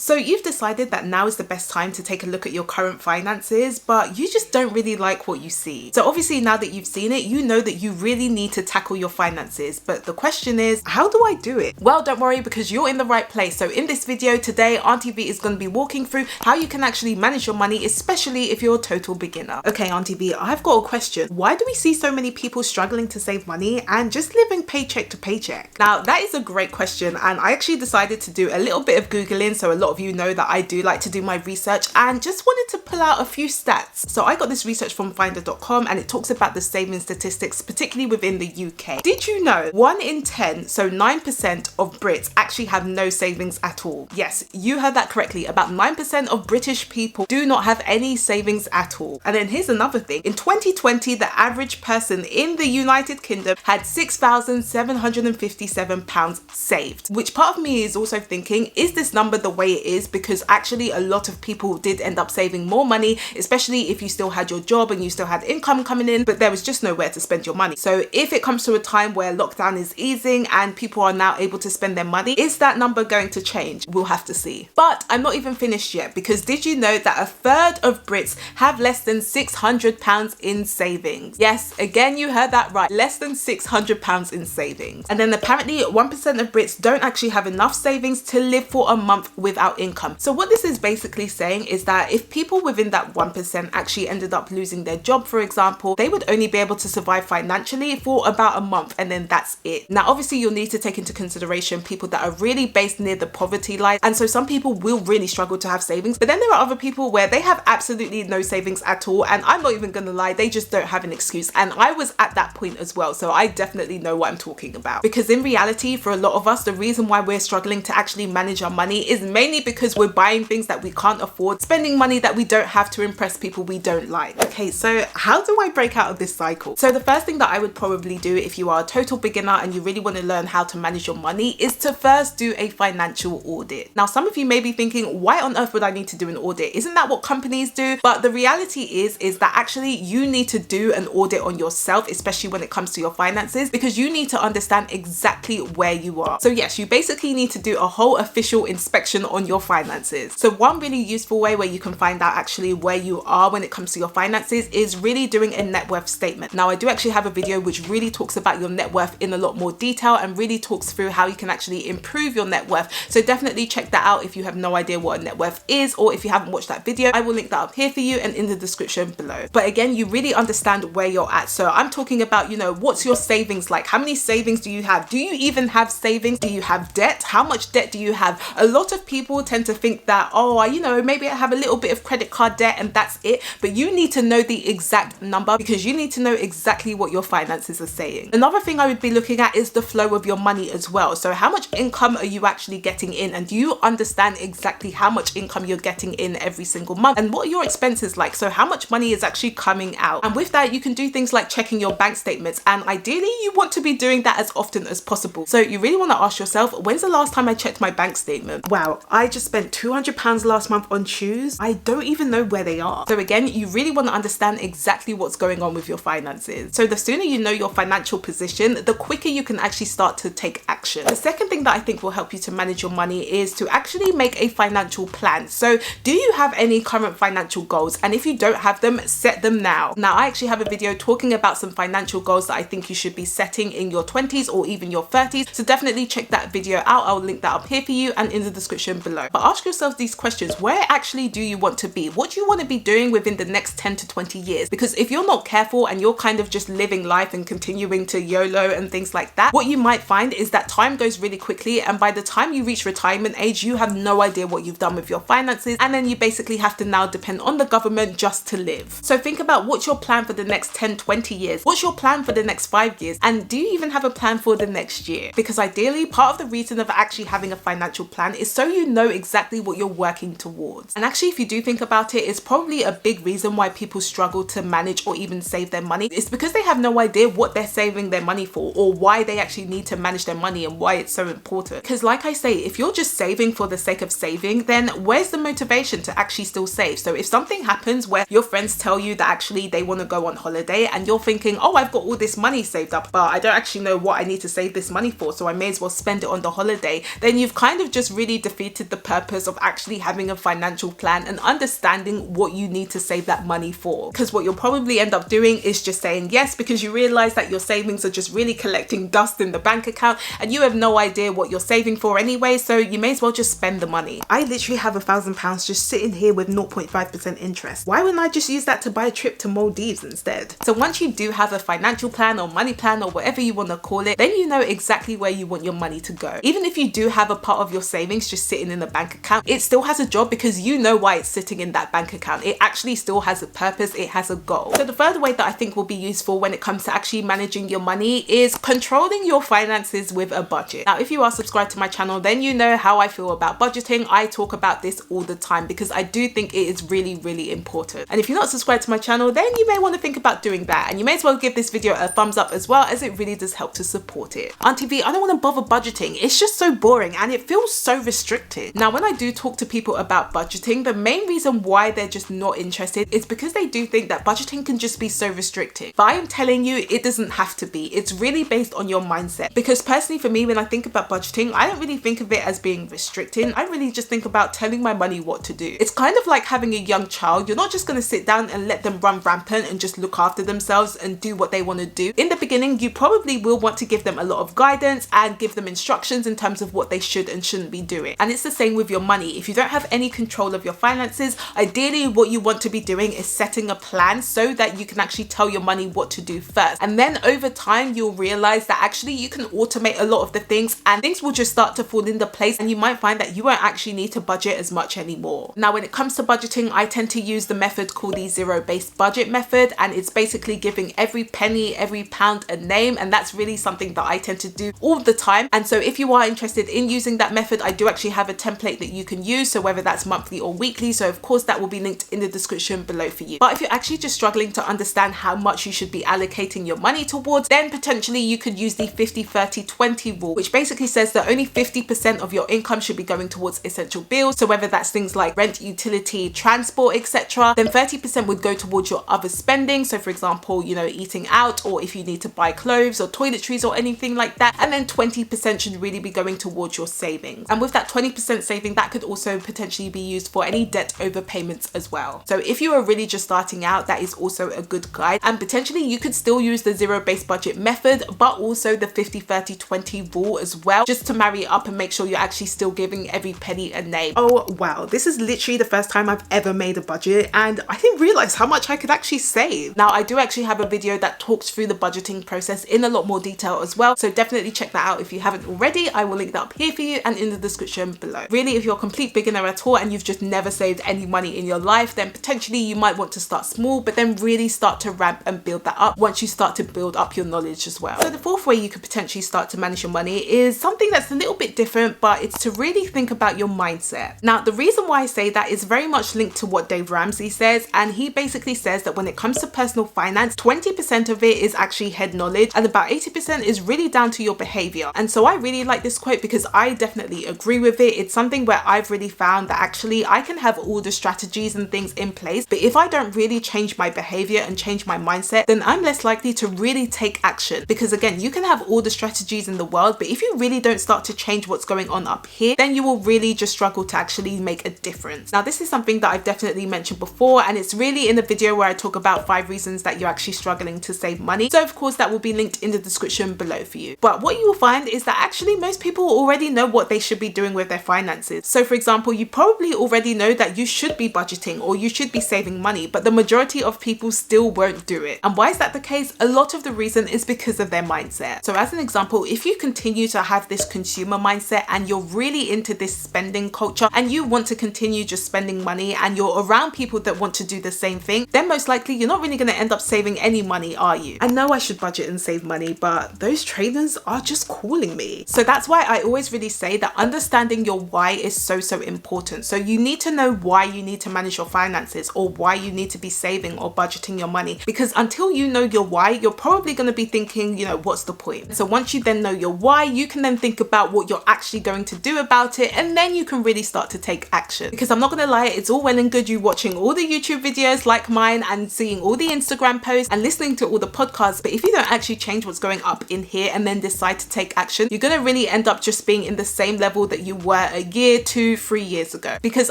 So you've decided that now is the best time to take a look at your current finances, but you just don't really like what you see. So obviously now that you've seen it, you know that you really need to tackle your finances. But the question is, how do I do it? Well, don't worry, because you're in the right place. So in this video today, Auntie V is going to be walking through how you can actually manage your money, especially if you're a total beginner. Okay, Auntie V, I've got a question. Why do we see so many people struggling to save money and just living paycheck to paycheck? Now, that is a great question, and I actually decided to do a little bit of Googling, so a lot of you know that I do like to do my research, and just wanted to pull out a few stats. So I got this research from finder.com, and it talks about the saving statistics, particularly within the UK. Did you know 1 in 10, so 9% of Brits actually have no savings at all? Yes, you heard that correctly. About 9% of British people do not have any savings at all. And then here's another thing. In 2020, the average person in the United Kingdom had £6,757 saved, which part of me is also thinking, is this number the way it is? Because actually a lot of people did end up saving more money, especially if you still had your job and you still had income coming in, but there was just nowhere to spend your money. So if it comes to a time where lockdown is easing and people are now able to spend their money, is that number going to change? We'll have to see. But I'm not even finished yet, because did you know that a third of Brits have less than £600 in savings? Yes, again, you heard that right. Less than £600 in savings. And then apparently 1% of Brits don't actually have enough savings to live for a month without income. So what this is basically saying is that if people within that 1% actually ended up losing their job, for example, they would only be able to survive financially for about a month, and then that's it. Now, obviously, you'll need to take into consideration people that are really based near the poverty line, and so some people will really struggle to have savings, but then there are other people where they have absolutely no savings at all, and I'm not even gonna lie, they just don't have an excuse. And I was at that point as well, so I definitely know what I'm talking about. Because in reality, for a lot of us, the reason why we're struggling to actually manage our money is mainly because we're buying things that we can't afford, spending money that we don't have to impress people we don't like. Okay, so how do I break out of this cycle? So the first thing that I would probably do if you are a total beginner and you really want to learn how to manage your money is to first do a financial audit. Now, some of you may be thinking, why on earth would I need to do an audit? Isn't that what companies do? But the reality is that actually you need to do an audit on yourself, especially when it comes to your finances, because you need to understand exactly where you are. So yes, you basically need to do a whole official inspection on your finances. So one really useful way where you can find out actually where you are when it comes to your finances is really doing a net worth statement. Now, I do actually have a video which really talks about your net worth in a lot more detail and really talks through how you can actually improve your net worth. So definitely check that out if you have no idea what a net worth is, or if you haven't watched that video, I will link that up here for you and in the description below. But again, you really understand where you're at. So I'm talking about, you know, what's your savings like? How many savings do you have? Do you even have savings? Do you have debt? How much debt do you have? A lot of people tend to think that, oh, you know, maybe I have a little bit of credit card debt and that's it. But you need to know the exact number, because you need to know exactly what your finances are saying. Another thing I would be looking at is the flow of your money as well. So how much income are you actually getting in? And do you understand exactly how much income you're getting in every single month? And what are your expenses like? So how much money is actually coming out? And with that, you can do things like checking your bank statements. And ideally, you want to be doing that as often as possible. So you really want to ask yourself, when's the last time I checked my bank statement? Wow, I just spent £200 last month on shoes. I don't even know where they are. So again, you really want to understand exactly what's going on with your finances. So the sooner you know your financial position, the quicker you can actually start to take action. The second thing that I think will help you to manage your money is to actually make a financial plan. So do you have any current financial goals? And if you don't have them, set them now. Now, I actually have a video talking about some financial goals that I think you should be setting in your 20s or even your 30s. So definitely check that video out. I'll link that up here for you and in the description below. But ask yourself these questions. Where actually do you want to be? What do you want to be doing within the next 10 to 20 years? Because if you're not careful and you're kind of just living life and continuing to YOLO and things like that, what you might find is that time goes really quickly, and by the time you reach retirement age, you have no idea what you've done with your finances, and then you basically have to now depend on the government just to live. So think about what's your plan for the next 10, 20 years? What's your plan for the next 5 years? And do you even have a plan for the next year? Because ideally, part of the reason of actually having a financial plan is so you know exactly what you're working towards. And actually, if you do think about it, it's probably a big reason why people struggle to manage or even save their money. It's because they have no idea what they're saving their money for, or why they actually need to manage their money and why it's so important. Because like I say, if you're just saving for the sake of saving, then where's the motivation to actually still save? So if something happens where your friends tell you that actually they want to go on holiday and you're thinking, oh, I've got all this money saved up, but I don't actually know what I need to save this money for, so I may as well spend it on the holiday, then you've kind of just really defeated defeated the purpose of actually having a financial plan and understanding what you need to save that money for. Because what you'll probably end up doing is just saying yes because you realize that your savings are just really collecting dust in the bank account and you have no idea what you're saving for anyway, so you may as well just spend the money. I literally have £1,000 just sitting here with 0.5% interest. Why wouldn't I just use that to buy a trip to Maldives instead? So once you do have a financial plan or money plan or whatever you want to call it, then you know exactly where you want your money to go. Even if you do have a part of your savings just sitting in the bank account, it still has a job because you know why it's sitting in that bank account. It actually still has a purpose, it has a goal. So the third way that I think will be useful when it comes to actually managing your money is controlling your finances with a budget. Now, if you are subscribed to my channel, then you know how I feel about budgeting. I talk about this all the time because I do think it is really, really important. And if you're not subscribed to my channel, then you may want to think about doing that. And you may as well give this video a thumbs up as well, as it really does help to support it. Auntie V, I don't want to bother budgeting. It's just so boring and it feels so restricted. Now, when I do talk to people about budgeting, the main reason why they're just not interested is because they do think that budgeting can just be so restrictive. But I am telling you, it doesn't have to be. It's really based on your mindset. Because personally for me, when I think about budgeting, I don't really think of it as being restricting. I really just think about telling my money what to do. It's kind of like having a young child. You're not just going to sit down and let them run rampant and just look after themselves and do what they want to do. In the beginning, you probably will want to give them a lot of guidance and give them instructions in terms of what they should and shouldn't be doing. And it's the same with your money. If you don't have any control of your finances, ideally what you want to be doing is setting a plan so that you can actually tell your money what to do first. And then over time, you'll realize that actually you can automate a lot of the things and things will just start to fall into place, and you might find that you won't actually need to budget as much anymore. Now, when it comes to budgeting, I tend to use the method called the zero-based budget method, and it's basically giving every penny, every pound a name, and that's really something that I tend to do all the time. And so if you are interested in using that method, I do actually have a template that you can use, so whether that's monthly or weekly, so of course that will be linked in the description below for you. But if you're actually just struggling to understand how much you should be allocating your money towards, then potentially you could use the 50-30-20 rule, which basically says that only 50% of your income should be going towards essential bills, so whether that's things like rent, utility, transport, etc. Then 30% would go towards your other spending, so for example, you know, eating out, or if you need to buy clothes or toiletries or anything like that. And then 20% should really be going towards your savings. And with that 20% saving, that could also potentially be used for any debt overpayments as well. So if you are really just starting out, that is also a good guide. And potentially you could still use the zero-based budget method, but also the 50-30-20 rule as well, just to marry it up and make sure you're actually still giving every penny a name. Oh wow, this is literally the first time I've ever made a budget, and I didn't realize how much I could actually save. Now, I do actually have a video that talks through the budgeting process in a lot more detail as well, so definitely check that out if you haven't already. I will link that up here for you and in the description below. Really, if you're a complete beginner at all and you've just never saved any money in your life, then potentially you might want to start small, but then really start to ramp and build that up once you start to build up your knowledge as well. So the fourth way you could potentially start to manage your money is something that's a little bit different, but it's to really think about your mindset. Now, the reason why I say that is very much linked to what Dave Ramsey says, and he basically says that when it comes to personal finance, 20% of it is actually head knowledge and about 80% is really down to your behavior. And so I really like this quote because I definitely agree with it. It's something where I've really found that actually I can have all the strategies and things in place, but if I don't really change my behavior and change my mindset, then I'm less likely to really take action. Because again, you can have all the strategies in the world, but if you really don't start to change what's going on up here, then you will really just struggle to actually make a difference. Now, this is something that I've definitely mentioned before, and it's really in the video where I talk about 5 reasons that you're actually struggling to save money. So of course that will be linked in the description below for you. But what you will find is that actually most people already know what they should be doing with their finances. So for example, you probably already know that you should be budgeting or you should be saving money, but the majority of people still won't do it. And why is that the case? A lot of the reason is because of their mindset. So as an example, if you continue to have this consumer mindset and you're really into this spending culture and you want to continue just spending money and you're around people that want to do the same thing, then most likely you're not really going to end up saving any money, are you? I know I should budget and save money, but those trainers are just calling me. So that's why I always really say that understanding your why is so important. So you need to know why you need to manage your finances or why you need to be saving or budgeting your money, because until you know your why, you're probably going to be thinking, you know, what's the point? So once you then know your why, you can then think about what you're actually going to do about it, and then you can really start to take action. Because I'm not going to lie, it's all well and good you watching all the YouTube videos like mine and seeing all the Instagram posts and listening to all the podcasts, but if you don't actually change what's going up in here and then decide to take action, you're going to really end up just being in the same level that you were a a year, 2, 3 years ago. Because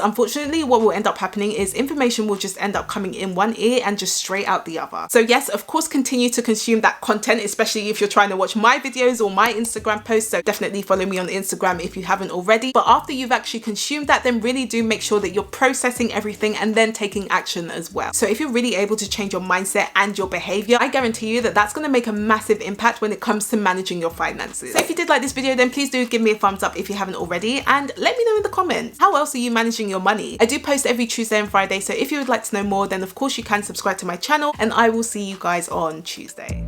unfortunately what will end up happening is information will just end up coming in one ear and just straight out the other. So yes, of course, continue to consume that content, especially if you're trying to watch my videos or my Instagram posts. So definitely follow me on Instagram if you haven't already. But after you've actually consumed that, then really do make sure that you're processing everything and then taking action as well. So if you're really able to change your mindset and your behavior, I guarantee you that that's going to make a massive impact when it comes to managing your finances. So if you did like this video, then please do give me a thumbs up if you haven't already, and let me know in the comments, how else are you managing your money? I do post every Tuesday and Friday, so if you would like to know more, then of course you can subscribe to my channel, and I will see you guys on Tuesday.